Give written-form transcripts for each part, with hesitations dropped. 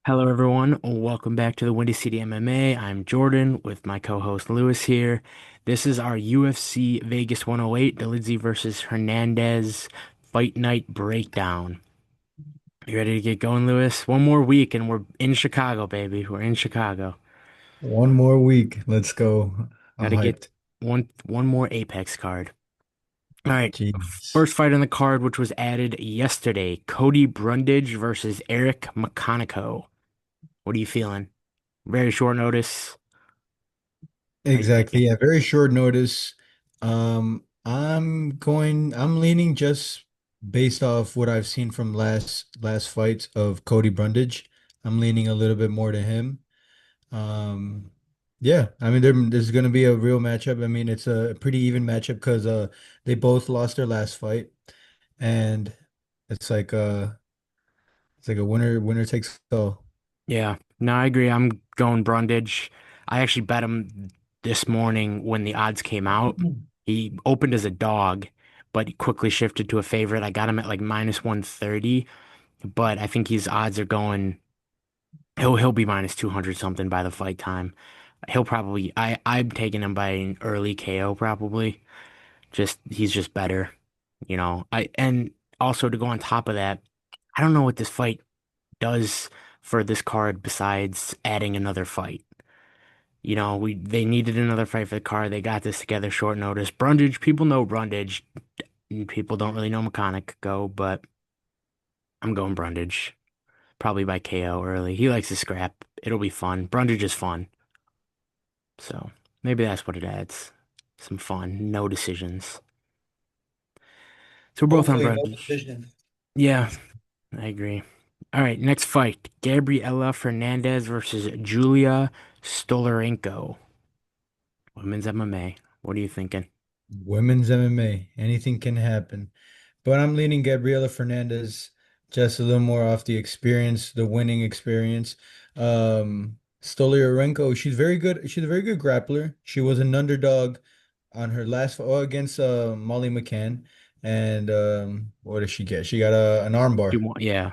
Hello, everyone. Welcome back to the Windy City MMA. I'm Jordan with my co-host Lewis here. This is our UFC Vegas 108, Dolidze versus Hernandez Fight Night Breakdown. You ready to get going, Lewis? One more week and we're in Chicago, baby. We're in Chicago. One more week. Let's go. Got I'm to get hyped. one more Apex card. All right. Jeez. First fight on the card, which was added yesterday, Cody Brundage versus Eryk McConico. What are you feeling? Very short notice. How you Exactly. thinking? Yeah, very short notice. I'm leaning just based off what I've seen from last fights of Cody Brundage. I'm leaning a little bit more to him. Um, yeah, I mean there's gonna be a real matchup. I mean it's a pretty even matchup because they both lost their last fight, and it's like it's like a winner takes all. Yeah, no, I agree. I'm going Brundage. I actually bet him this morning when the odds came out. He opened as a dog, but he quickly shifted to a favorite. I got him at like minus 130, but I think his odds are going. He'll be minus 200 something by the fight time. He'll probably. I'm taking him by an early KO probably. Just he's just better, you know. I and also to go on top of that, I don't know what this fight does for this card besides adding another fight. You know, we they needed another fight for the card. They got this together short notice. Brundage, people know Brundage. And people don't really know McConico, but I'm going Brundage. Probably by KO early. He likes to scrap. It'll be fun. Brundage is fun. So maybe that's what it adds. Some fun. No decisions. So we're both on Hopefully, no Brundage. decision. Yeah, I agree. All right, next fight. Gabriella Fernandez versus Julia Stoliarenko. Women's MMA. What are you thinking? Women's MMA, anything can happen. But I'm leaning Gabriella Fernandez just a little more off the experience, the winning experience. Stoliarenko, she's very good. She's a very good grappler. She was an underdog on her last against Molly McCann. And what did she get? She got an Two armbar. more, yeah,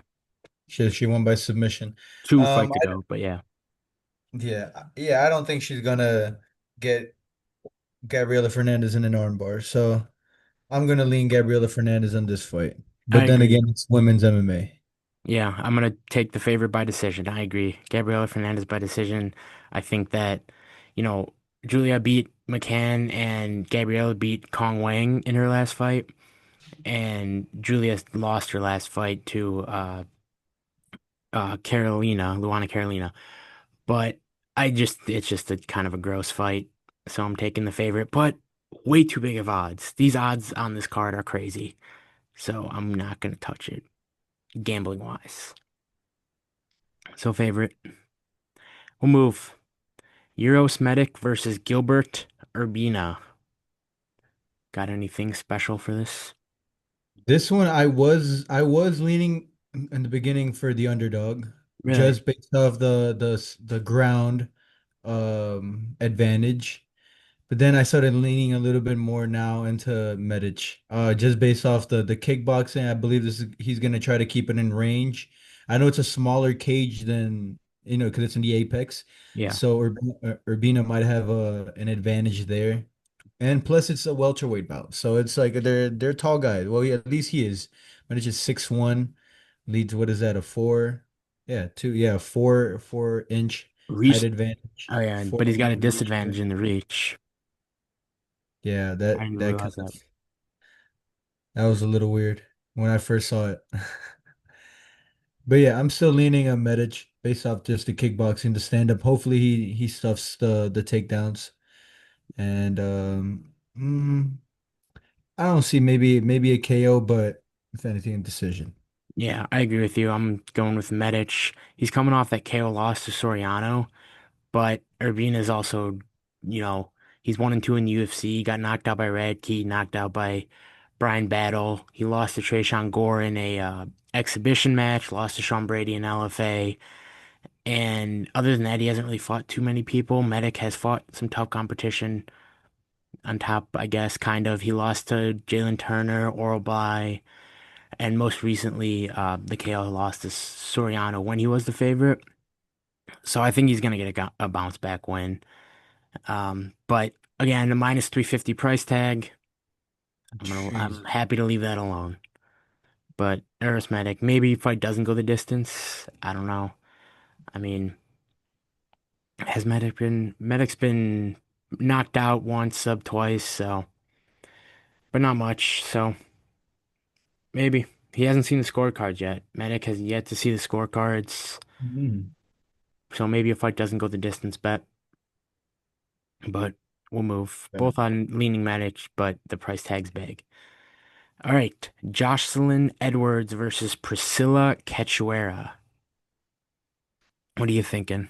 She won by submission. two Um, fights ago, but yeah, yeah, I don't think she's gonna get Gabriela Fernandez in an armbar. So I'm gonna lean Gabriela Fernandez on this fight. I But then agree. again, it's women's MMA. Yeah, I'm gonna take the favorite by decision. I agree. Gabriela Fernandez by decision. I think that, you know, Julia beat McCann and Gabriela beat Kong Wang in her last fight, and Julia lost her last fight to Luana Carolina. But it's just a kind of a gross fight, so I'm taking the favorite, but way too big of odds. These odds on this card are crazy, so I'm not gonna touch it gambling wise. So favorite, we'll move. Uros Medic versus Gilbert Urbina. Got anything special for this? This one I was leaning in the beginning for the underdog, Really? just based off the ground advantage. But then I started leaning a little bit more now into Medic, just based off the kickboxing. I believe he's gonna try to keep it in range. I know it's a smaller cage than because it's in the apex, Yeah. so Urbina might have an advantage there. And plus, it's a welterweight bout, so it's like they're tall guys. Well, yeah, at least he is. Medic is 6'1", leads. What is that? A four? Yeah, two. Yeah, 4 inch height Reach. advantage. Oh yeah, but he's got a 4-1 reach disadvantage in the advantage. reach. Yeah, I didn't that kind realize that. of that was a little weird when I first saw it. But yeah, I'm still leaning on Medic based off just the kickboxing, the stand up. Hopefully he stuffs the takedowns. And I don't see maybe a KO, but if anything, a decision. Yeah, I agree with you. I'm going with Medic. He's coming off that KO loss to Soriano, but Urbina is also, you know, he's 1-2 in the UFC. He got knocked out by Radke, knocked out by Brian Battle. He lost to Tresean Gore in a exhibition match, lost to Sean Brady in LFA. And other than that, he hasn't really fought too many people. Medic has fought some tough competition on top, I guess, kind of. He lost to Jalen Turner, Oral Bly, and most recently, the KO lost to Soriano when he was the favorite. So I think he's gonna get a bounce back win. But again, the minus 350 price tag, Jeez. I'm happy to leave that alone. But arithmetic, maybe fight doesn't go the distance. I don't know. I mean, has Medic's been knocked out once, sub twice, so but not much. So maybe he hasn't seen the scorecards yet. Medic has yet to see the scorecards, Mm. so maybe a fight doesn't go the distance bet. But we'll move Yeah. both on leaning Medic, but the price tag's big. All right, Joselyne Edwards versus Priscila Cachoeira. What are you thinking?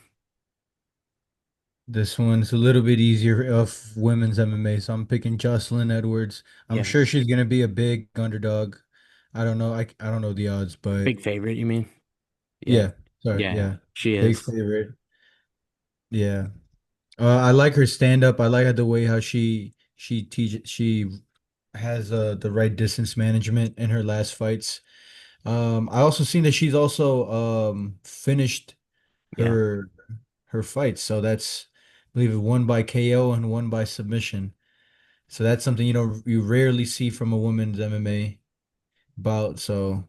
This one's a little bit easier of women's MMA, so I'm picking Jocelyn Edwards. I'm Yeah, sure she's gonna be a big underdog. I don't know. I don't know the odds, but big favorite, you mean? Yeah, yeah. Sorry, yeah, yeah. she Big is. favorite. Yeah. I like her stand up. I like the way how she teaches she has the right distance management in her last fights. I also seen that she's also finished Yeah. her her fights. So that's I believe it one by KO and one by submission. So that's something you rarely see from a women's MMA bout. So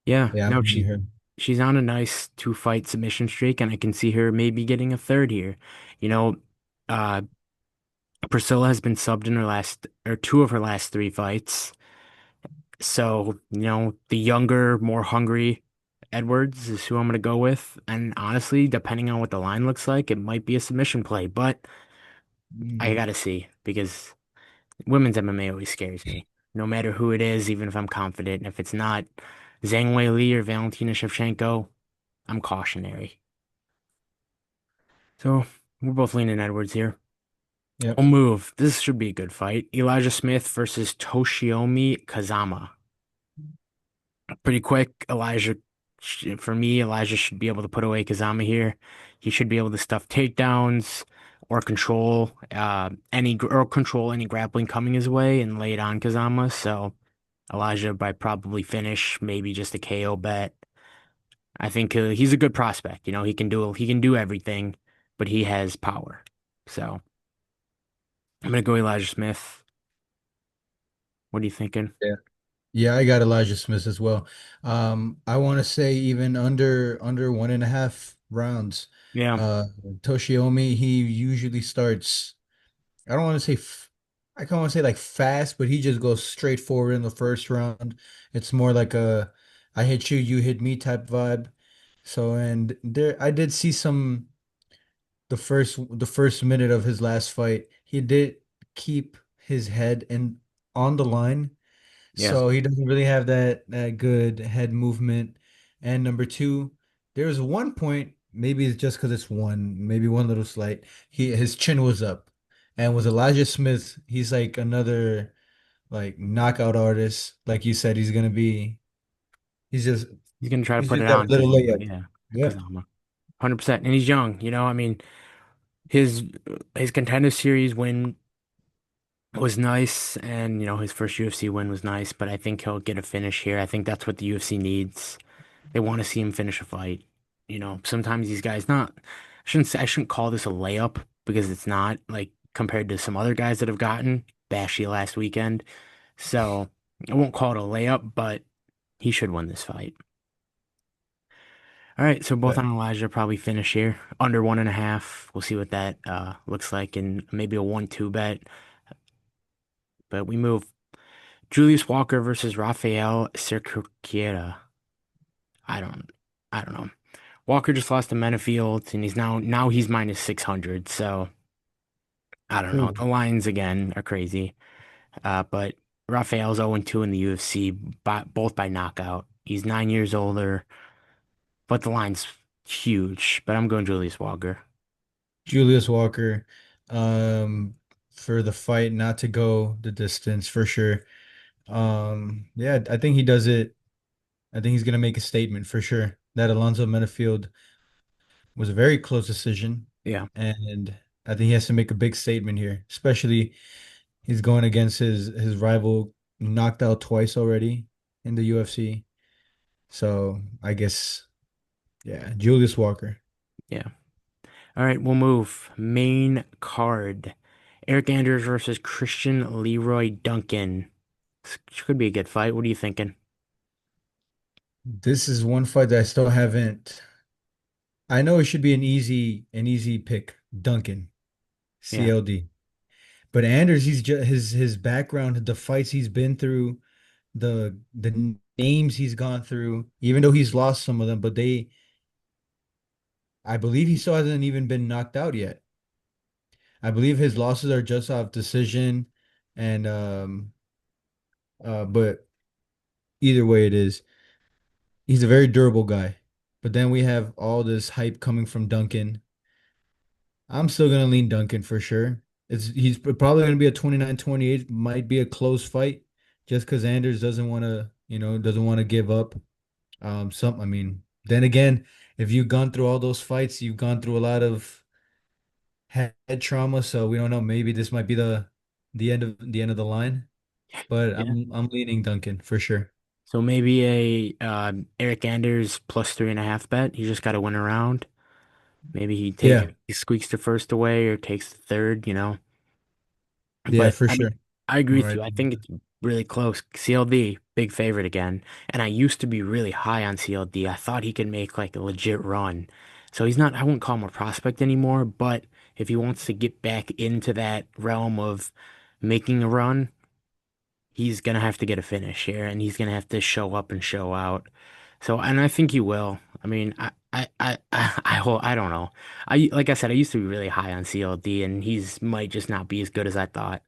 Yeah, yeah, I'm no, leaving her. she's on a nice two fight submission streak, and I can see her maybe getting a third here. You know, uh, Priscilla has been subbed in her last or two of her last three fights. So, the younger, more hungry Edwards is who I'm gonna go with. And honestly, depending on what the line looks like, it might be a submission play, but I Mm. gotta see because women's MMA always scares me. No matter who it is, even if I'm confident. If it's not Zhang Wei Li or Valentina Shevchenko, I'm cautionary. So we're both leaning Edwards here. Yep. We'll move. This should be a good fight. Elijah Smith versus Toshiomi Kazama. Pretty quick. For me, Elijah should be able to put away Kazama here. He should be able to stuff takedowns or control any grappling coming his way and lay it on Kazama. So Elijah by probably finish, maybe just a KO bet. I think he's a good prospect. He can do everything, but he has power. So I'm gonna go Elijah Smith. What are you thinking? Yeah. Yeah, I got Elijah Smith as well. I want to say even under 1.5 rounds. Yeah, Uh, Toshiomi, he usually starts. I don't want to say I kind of want to say like fast, but he just goes straight forward in the first round. It's more like a I hit you, you hit me type vibe. So and there I did see some the first minute of his last fight. He did keep his head in on the line. yeah. So he doesn't really have that good head movement. And number two, there's one point, maybe it's just because it's one, maybe one little slight. His chin was up. And with Elijah Smith, he's like another like knockout artist. Like you said, he's just He's gonna try to he's put just it that on little Kazama. layup. Yeah, Yeah. Kazama. 100%. And he's young. I mean, his contender series win was nice, and his first UFC win was nice. But I think he'll get a finish here. I think that's what the UFC needs. They want to see him finish a fight. Sometimes these guys not. I shouldn't call this a layup because it's not like compared to some other guys that have gotten bashy last weekend. So I won't call it a layup, but he should win this fight. All right, so both Yeah. on Elijah probably finish here under 1.5. We'll see what that looks like, and maybe a 1-2 bet. But we move. Julius Walker versus Raffael Cerqueira. I don't, I don't know. Walker just lost to Menafield, and he's minus 600. So I don't know. Ooh. The lines again are crazy. But Raphael's 0-2 in the UFC, both by knockout. He's 9 years older, but the line's huge. But I'm going Julius Walker. Julius Walker, um, for the fight not to go the distance for sure. Yeah, I think he does it. I think he's gonna make a statement for sure. That Alonzo Menifield was a very close decision, Yeah. and I think he has to make a big statement here. Especially he's going against his rival, knocked out twice already in the UFC. So I guess yeah, Julius Walker. Yeah. All right, we'll move. Main card. Eric Anders versus Christian Leroy Duncan. This could be a good fight. What are you thinking? This is one fight that I still haven't. I know it should be an easy pick, Duncan, Yeah. CLD. But Anders, he's just his background, the fights he's been through, the names he's gone through, even though he's lost some of them, but I believe he still hasn't even been knocked out yet. I believe his losses are just off decision, and but either way it is, he's a very durable guy. But then we have all this hype coming from Duncan. I'm still gonna lean Duncan for sure. He's probably gonna be a 29-28, might be a close fight, just because Anders doesn't want to, doesn't want to give up. I mean, then again, if you've gone through all those fights, you've gone through a lot of head trauma, so we don't know. Maybe this might be the end of the line. But Yeah. I'm leaning Duncan for sure. So maybe a Eric Anders plus 3.5 bet. He just got to win a round. Maybe Yeah, he squeaks the first away or takes the third. yeah, But for I mean, sure. I agree All with right. you. I think it's really close. CLD, big favorite again. And I used to be really high on CLD. I thought he could make like a legit run. So he's not, I wouldn't call him a prospect anymore, but if he wants to get back into that realm of making a run, he's gonna have to get a finish here and he's gonna have to show up and show out. So, and I think he will. I mean, I don't know. Like I said, I used to be really high on CLD, and he's might just not be as good as I thought.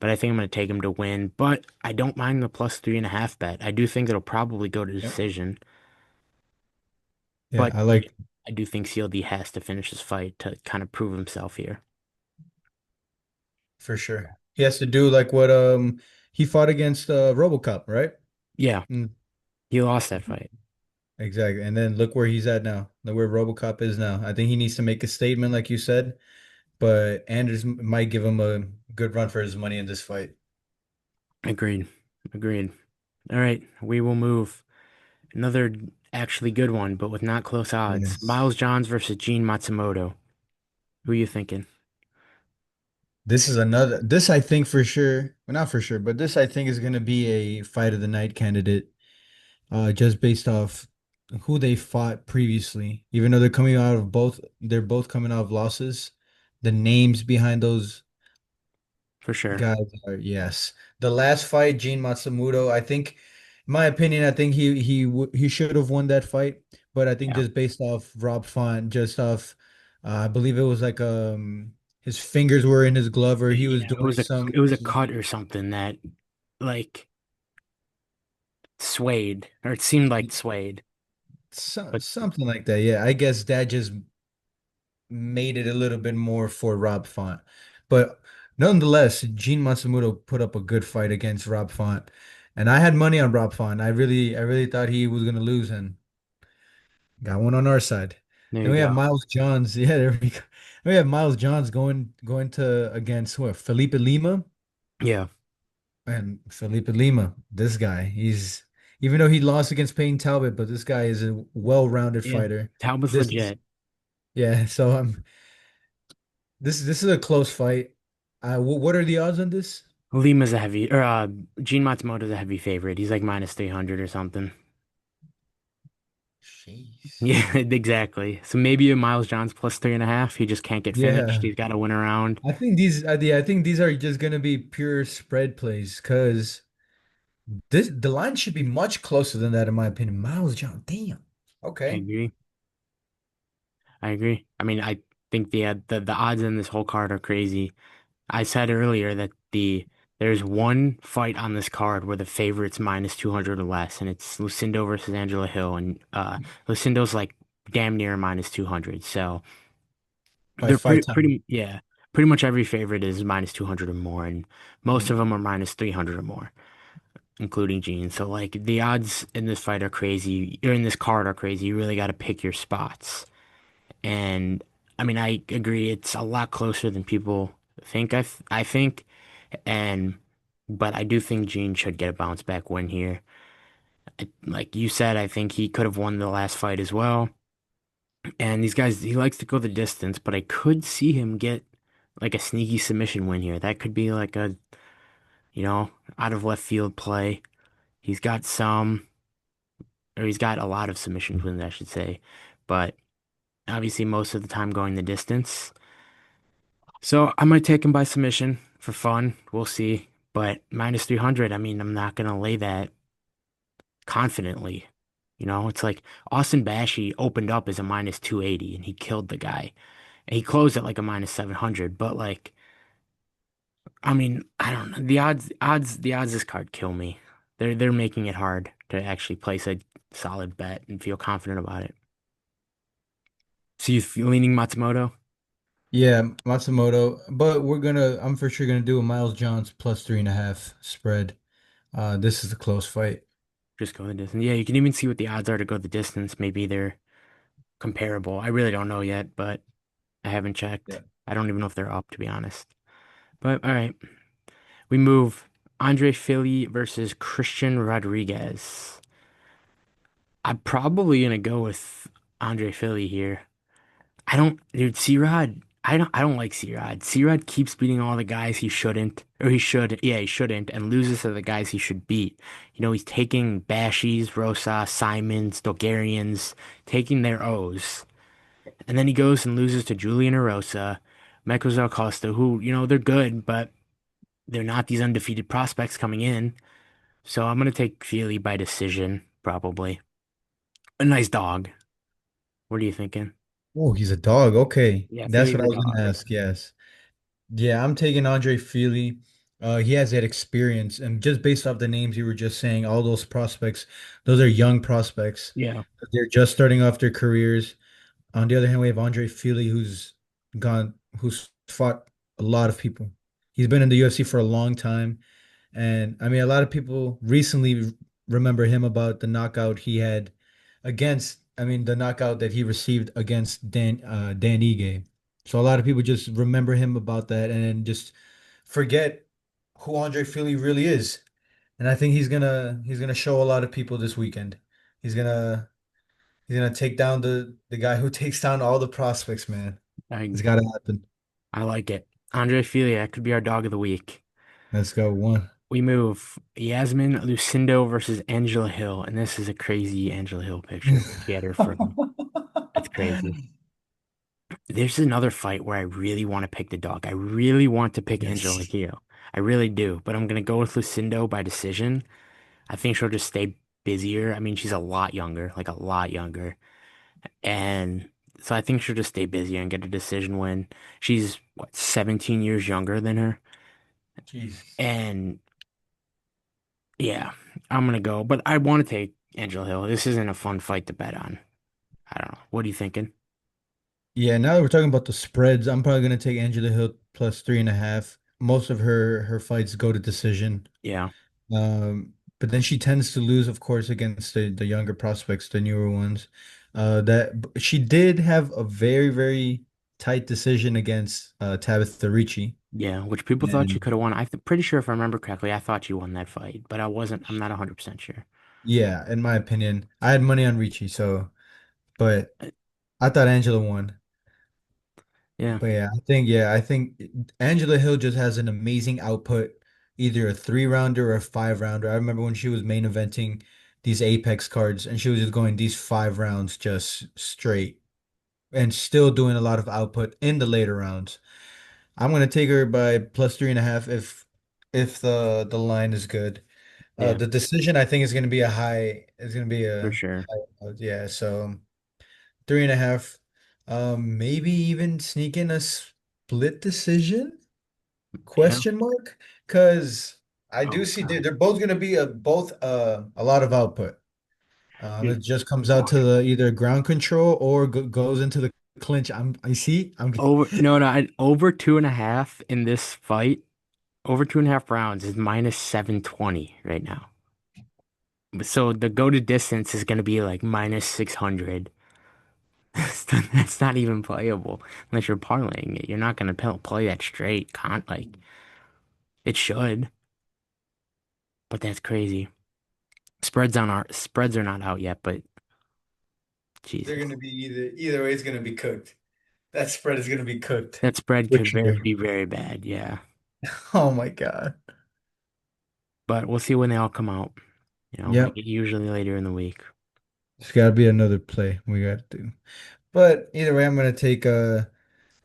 But I think I'm gonna take him to win. But I don't mind the plus 3.5 bet. I do think it'll probably go to Yep. decision. Yeah, But I like I do think CLD has to finish this fight to kind of prove himself here. for sure. He has to do like what he fought against RoboCop, right? Yeah, Mm, he lost that fight. exactly. And then look where he's at now. Look where RoboCop is now. I think he needs to make a statement, like you said, but Anders might give him a good run for his money in this fight. Agreed. Agreed. All right, we will move. Another actually good one, but with not close odds. Yes. Miles Johns versus Gene Matsumoto. Who are you thinking? This I think for sure, well, not for sure, but this I think is going to be a fight of the night candidate, just based off who they fought previously. Even though they're both coming out of losses. The names behind those For sure. guys are, yes. The last fight, Gene Matsumoto, I think, in my opinion, I think he should have won that fight, but I think Yeah. just based off Rob Font, just off, I believe it was like his fingers were in his glove or he was Yeah, doing it was a cut or something that like swayed, or it seemed like swayed. But something like that. Yeah, I guess that just made it a little bit more for Rob Font. But nonetheless, Gene Matsumoto put up a good fight against Rob Font. And I had money on Rob Font. I really thought he was gonna lose and got one on our side. there Then you we have go. Miles Johns. Yeah, there we go. We have Miles Johns going to against what? Felipe Lima. Yeah. And Felipe Lima, this guy, he's even though he lost against Payne Talbot, but this guy is a well-rounded Yeah. fighter. Talbot's This is legit. Yeah, so this is a close fight. What are the odds on this? Lima's a heavy, or Gene Matsumoto's a heavy favorite. He's like minus 300 or something. Jeez. Yeah, exactly. So maybe a Miles Johns plus 3.5. He just can't get finished. Yeah, He's got to win around. I think these are just gonna be pure spread plays because the line should be much closer than that in my opinion. Miles John, damn. I Okay. agree. I agree. I mean, I think the odds in this whole card are crazy. I said earlier that there's one fight on this card where the favorite's minus 200 or less, and it's Lucindo versus Angela Hill, and Lucindo's like damn near minus 200. So By they're 5 times. pretty much every favorite is minus 200 or more, and most Mm. of them are minus 300 or more, including Gene. So like the odds in this fight are crazy, or in this card are crazy. You really got to pick your spots. And I mean, I agree. It's a lot closer than people think. I think, and but I do think Gene should get a bounce back win here. Like you said, I think he could have won the last fight as well. And these guys, he likes to go the distance, but I could see him get like a sneaky submission win here. That could be like a, you know, out of left field play. He's got some, or he's got a lot of submission wins, I should say. But obviously, most of the time going the distance. So I might take him by submission for fun. We'll see. But minus 300, I mean, I'm not going to lay that confidently. You know, it's like Austin Bashi opened up as a minus 280 and he killed the guy. And he closed at like a minus 700. But like, I mean, I don't know. The odds this card kill me. They're making it hard to actually place a solid bet and feel confident about it. So you leaning Matsumoto? Yeah, Matsumoto, but I'm for sure gonna do a Miles Johns plus 3.5 spread. This is a close fight. Just go the distance. Yeah, you can even see what the odds are to go the distance. Maybe they're comparable. I really don't know yet, but I haven't checked. Yeah. I don't even know if they're up, to be honest. But all right, we move. Andre Fili versus Christian Rodriguez. I'm probably gonna go with Andre Fili here. I don't, dude, C-Rod. I don't like C-Rod. C-Rod keeps beating all the guys he shouldn't, or he should, yeah, he shouldn't, and loses to the guys he should beat. You know, he's taking Bashies, Rosa, Simons, Bulgarians, taking their O's. And then he goes and loses to Julian Erosa, Michael Costa, who, you know, they're good, but they're not these undefeated prospects coming in. So I'm gonna take Feely by decision, probably. A nice dog. What are you thinking? Oh, he's a dog. Okay. Yeah, That's Feely's what I a was gonna dog. ask. Yes. Yeah, I'm taking Andre Fili. He has that experience, and just based off the names you were just saying, all those prospects, those are young prospects. Yeah, They're just starting off their careers. On the other hand, we have Andre Fili, who's fought a lot of people. He's been in the UFC for a long time. And I mean, a lot of people recently remember him about the knockout he had the knockout that he received against Dan Ige. So a lot of people just remember him about that and then just forget who Andre Fili really is. And I think he's gonna show a lot of people this weekend. He's gonna he's gonna take down the guy who takes down all the prospects, man. I It's gotta happen. I like it. Andre Fili, that could be our dog of the week. Let's go. One. We move Yasmin Lucindo versus Angela Hill, and this is a crazy Angela Hill picture where she had her from. It's crazy. There's another fight where I really want to pick the dog. I really want to pick Angela Yes. Hill. I really do, but I'm gonna go with Lucindo by decision. I think she'll just stay busier. I mean, she's a lot younger, like a lot younger. And so I think she'll just stay busier and get a decision win. She's what, 17 years younger than her. Jesus. And yeah, I'm gonna go. But I want to take Angela Hill. This isn't a fun fight to bet on. I don't know. What are you thinking? Yeah, now that we're talking about the spreads, I'm probably gonna take Angela Hill plus 3.5. Most of her fights go to decision. Yeah. But then she tends to lose, of course, against the younger prospects, the newer ones. She did have a very, very tight decision against Tabitha Ricci. Yeah, which people thought she And could have won. Pretty sure if I remember correctly, I thought she won that fight, but I wasn't. I'm not 100% sure. yeah, in my opinion, I had money on Ricci, but Uh, I thought Angela won. Yeah, But yeah, I think Angela Hill just has an amazing output, either a 3 rounder or a 5 rounder. I remember when she was main eventing these Apex cards and she was just going these 5 rounds just straight and still doing a lot of output in the later rounds. I'm gonna take her by plus 3.5 if the line is good. yeah, The decision I think is gonna be for a sure. yeah, so 3.5. Maybe even sneak in a split decision? Yeah. Question mark? Because I do Oh see God. they're both gonna be both a lot of output. It Dude, just comes out to watch. the either ground control or goes into the clinch. I see. I'm Over no no over 2.5 in this fight. Over 2.5 rounds is minus 720 right now. So the go to distance is going to be like minus 600. That's not even playable unless you're parlaying it. You're not going to play that straight. Can't like it should, but that's crazy. Spreads are not out yet, but They're Jesus. gonna be either way. It's gonna be cooked. That spread is gonna be cooked That spread for could very sure. be very bad, yeah. Oh my God. But we'll see when they all come out. Like Yep. usually later in the week. It's got to be another play we got to do. But either way, I'm gonna take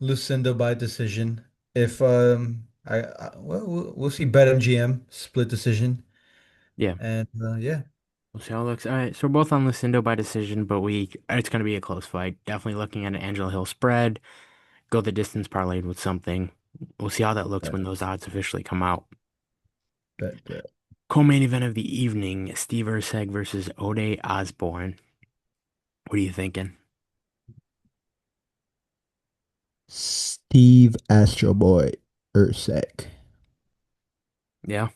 Lucindo by decision. If well, we'll see BetMGM split decision, Yeah, and yeah, we'll see how it looks. All right, so we're both on Lucindo by decision, but it's going to be a close fight. Definitely looking at an Angela Hill spread. Go the distance parlayed with something. We'll see how that looks bet, when those odds officially come out. bet. Co-main event of the evening, Steve Erceg versus Ode Osbourne. What are you thinking? Steve Astro Boy Erceg. Yeah,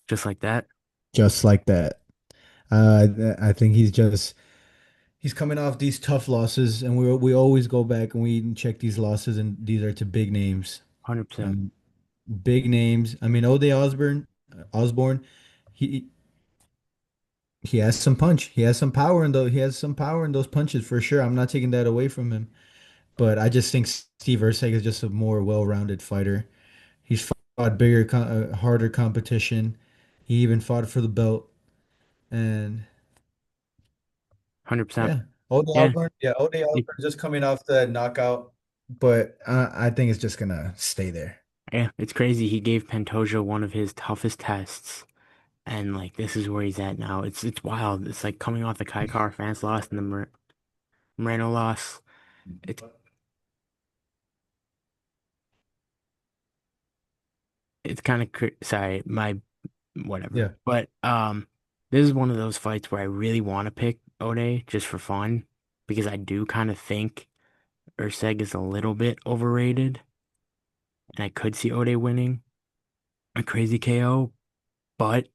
just like that. Just like that. I think he's coming off these tough losses, and we always go back and we check these losses, and these are to big names. 100%. Um, Big names. I mean, Ode Osborne, he he has some punch. He has some power in those punches for sure. I'm not taking that away from him. But I just think Steve Erceg is just a more well-rounded fighter. He's fought bigger, harder competition. He even fought for the belt. And 100%. yeah, Ode Yeah, Osborne. Yeah, Ode it- Osborne just coming off the knockout, but I think it's just gonna stay there. yeah, it's crazy. He gave Pantoja one of his toughest tests. And like this is where he's at now. It's wild. It's like coming off the Kai Car fans loss and the Moreno loss. It's it's kind of sorry, my whatever. Yeah, But this is one of those fights where I really want to pick Ode just for fun because I do kind of think Erceg is a little bit overrated, and I could see Ode winning a crazy KO, but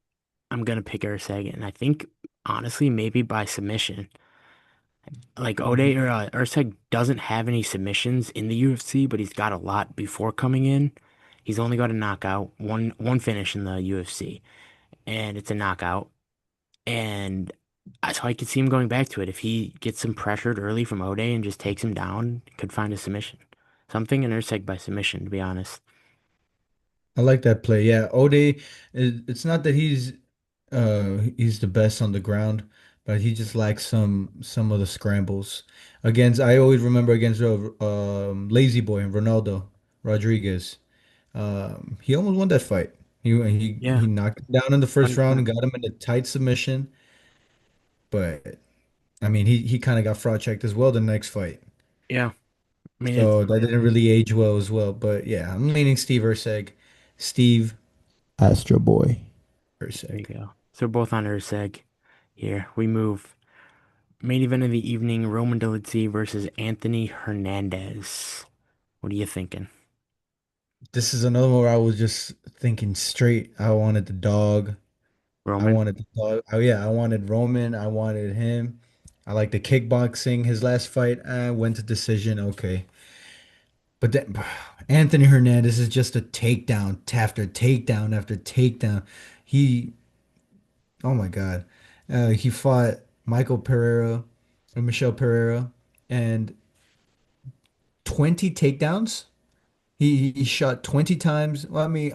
I'm gonna pick Erceg, and I think honestly maybe by submission. Like Ode Mhm. or Erceg doesn't have any submissions in the UFC, but he's got a lot before coming in. He's only got a knockout, one finish in the UFC, and it's a knockout. And so I could see him going back to it if he gets some pressured early from Ode and just takes him down, could find a submission. So I'm thinking Erceg by submission, to be honest. I like that play. Yeah, Ode. It's not that he's the best on the ground, but he just lacks some of the scrambles. Against I always remember against Lazy Boy and Ronaldo Rodriguez. He almost won that fight. He Yeah, knocked him down in the first round and 100%. got him in a tight submission. But I mean, he kind of got fraud checked as well the next fight. Yeah, I mean it's So that didn't really age well as well. But yeah, I'm leaning Steve Erceg. Steve Astro Boy there you Erceg. go. So we're both on Erceg. Here we move. Main event of the evening, Roman Dolidze versus Anthony Hernandez. What are you thinking? This is another one where I was just thinking straight. I wanted the dog. I Roman? wanted the dog. Oh yeah, I wanted Roman. I wanted him. I like the kickboxing. His last fight, I went to decision. Okay. But then Anthony Hernandez is just a takedown after takedown after takedown. He, oh my God. He fought Michael Pereira or Michelle Pereira and 20 takedowns. He shot 20 times. Well, I mean,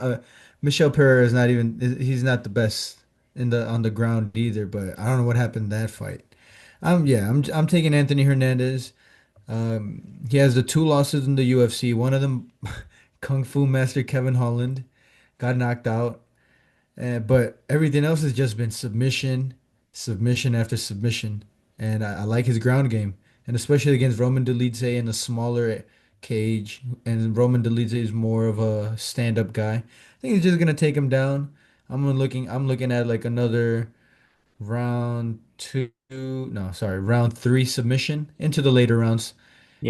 Michel Pereira is not even he's not the best in the on the ground either, but I don't know what happened in that fight. I'm taking Anthony Hernandez. He has the two losses in the UFC. One of them, Kung Fu Master Kevin Holland got knocked out. But everything else has just been submission, submission after submission. And I like his ground game. And especially against Roman Dolidze in a smaller cage. And Roman Dolidze is more of a stand-up guy. I think he's just gonna take him down. I'm looking at like another round two, no, sorry, round three submission into the later rounds.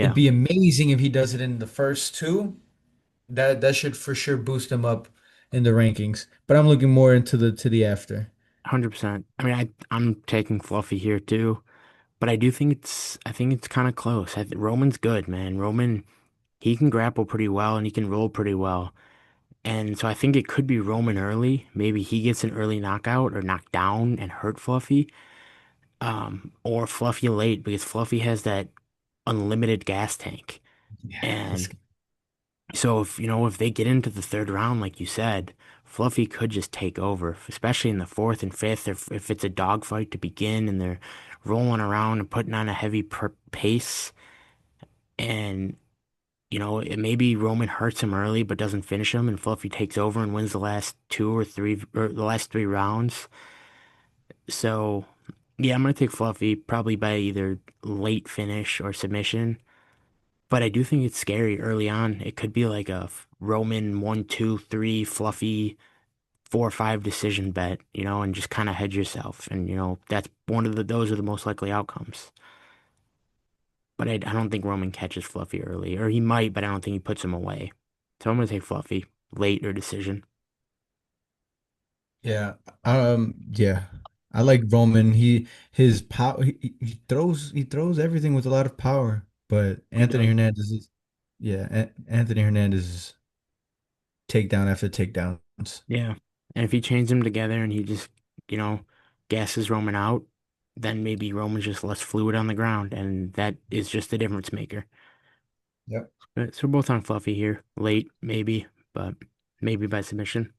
It'd Yeah, be amazing if he does it in the first two. That should for sure boost him up in the rankings. But I'm looking more into the to the after. 100%. I mean, I'm taking Fluffy here too, but I think it's kind of close. Roman's good, man. Roman, he can grapple pretty well and he can roll pretty well. And so I think it could be Roman early. Maybe he gets an early knockout or knockdown and hurt Fluffy. or Fluffy late because Fluffy has that unlimited gas tank. Yeah, this And so if they get into the third round, like you said, Fluffy could just take over, especially in the fourth and fifth, if it's a dogfight to begin and they're rolling around and putting on a heavy pace. And, maybe Roman hurts him early but doesn't finish him, and Fluffy takes over and wins the last two or three, or the last three rounds. So, yeah, I'm gonna take Fluffy probably by either late finish or submission. But I do think it's scary early on. It could be like a Roman 1, 2, 3 Fluffy 4 or 5 decision bet, and just kind of hedge yourself. And that's those are the most likely outcomes. But I don't think Roman catches Fluffy early, or he might, but I don't think he puts him away. So I'm gonna take Fluffy late or decision. Yeah. Yeah. I like Roman. His power he throws everything with a lot of power. But He Anthony does. Hernandez is yeah, Anthony Hernandez is takedown after takedowns. Yeah. And if he chains them together and he just, you know, gasses Roman out, then maybe Roman's just less fluid on the ground, and that is just the difference maker. Yep. So we're both on Fluffy here. Late, maybe, but maybe by submission.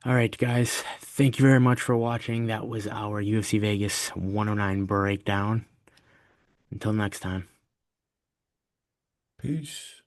All right, guys. Thank you very much for watching. That was our UFC Vegas 109 breakdown. Until next time. Peace.